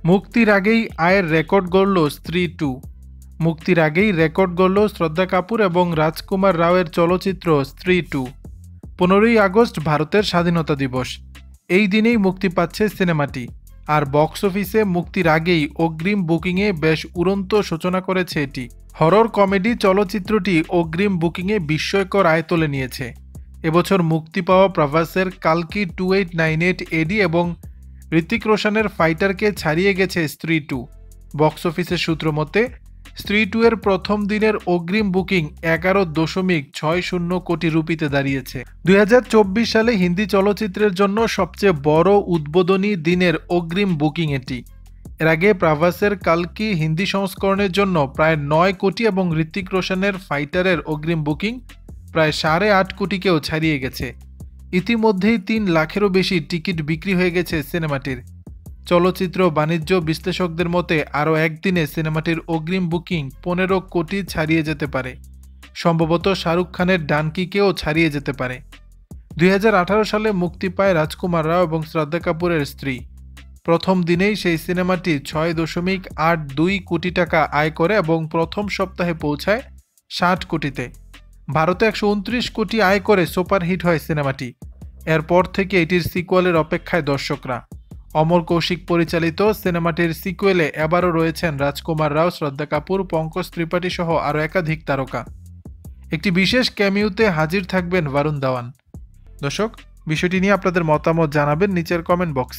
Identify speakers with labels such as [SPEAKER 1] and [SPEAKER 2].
[SPEAKER 1] মুক্তির আগেই আয়ের রেকর্ড গড়ল স্ত্রী টু। মুক্তির আগেই রেকর্ড গড়ল শ্রদ্ধা কাপুর এবং রাজকুমার রাওয়ের চলচ্চিত্র স্ত্রী টু। 15ই আগস্ট ভারতের স্বাধীনতা দিবস। এই দিনেই মুক্তি পাচ্ছে সিনেমাটি। আর বক্স অফিসে মুক্তির আগেই অগ্রিম বুকিংয়ে বেশ উড়ন্ত সূচনা করেছে এটি। হরর কমেডি চলচ্চিত্রটি অগ্রিম বুকিংয়ে বিস্ময়কর আয় তুলে নিয়েছে। এবছর মুক্তি পাওয়া প্রভাসের কালকি 2898 এডি এবং ঋতিক রোশনের ফাইটারকে ছাড়িয়ে গেছে স্ত্রী টু। বক্স অফিসের সূত্র মতে স্ত্রী টু এর প্রথম দিনের অগ্রিম বুকিং 11.60 কোটি রুপিতে দাঁড়িয়েছে। 2024 সালে হিন্দি চলচ্চিত্রের জন্য সবচেয়ে বড় উদ্বোধনী দিনের অগ্রিম বুকিং এটি। এর আগে প্রভাসের কালকি হিন্দি সংস্করণের জন্য প্রায় 9 কোটি এবং ঋতিক রোশনের ফাইটারের অগ্রিম বুকিং প্রায় 8.5 কোটিকেও ছাড়িয়ে গেছে। ইতিমধ্যেই 3 লাখেরও বেশি টিকিট বিক্রি হয়ে গেছে সিনেমাটির। চলচ্চিত্র বাণিজ্য বিশ্লেষকদের মতে আরও একদিনে সিনেমাটির অগ্রিম বুকিং 15 কোটি ছাড়িয়ে যেতে পারে। সম্ভবত শাহরুখ খানের ডানকিকেও ছাড়িয়ে যেতে পারে। 2018 সালে মুক্তি পায় রাজকুমার রাও এবং শ্রদ্ধা কাপুরের স্ত্রী। প্রথম দিনেই সেই সিনেমাটি 6.82 কোটি টাকা আয় করে এবং প্রথম সপ্তাহে পৌঁছায় 60 কোটিতে। ভারতে 129 কোটি আয় করে সুপারহিট হয় সিনেমাটি। এরপর থেকে এটির সিকুয়েলের অপেক্ষায় দর্শকরা। অমর কৌশিক পরিচালিত সিনেমাটির সিকুয়েলে এবারও রয়েছেন রাজকুমার রাও, শ্রদ্ধা কাপুর, পঙ্কজ ত্রিপাঠী সহ আরও একাধিক তারকা। একটি বিশেষ ক্যামিওতে হাজির থাকবেন বরুণ ধাওয়ান। দর্শক, বিষয়টি নিয়ে আপনাদের মতামত জানাবেন নিচের কমেন্ট বক্স।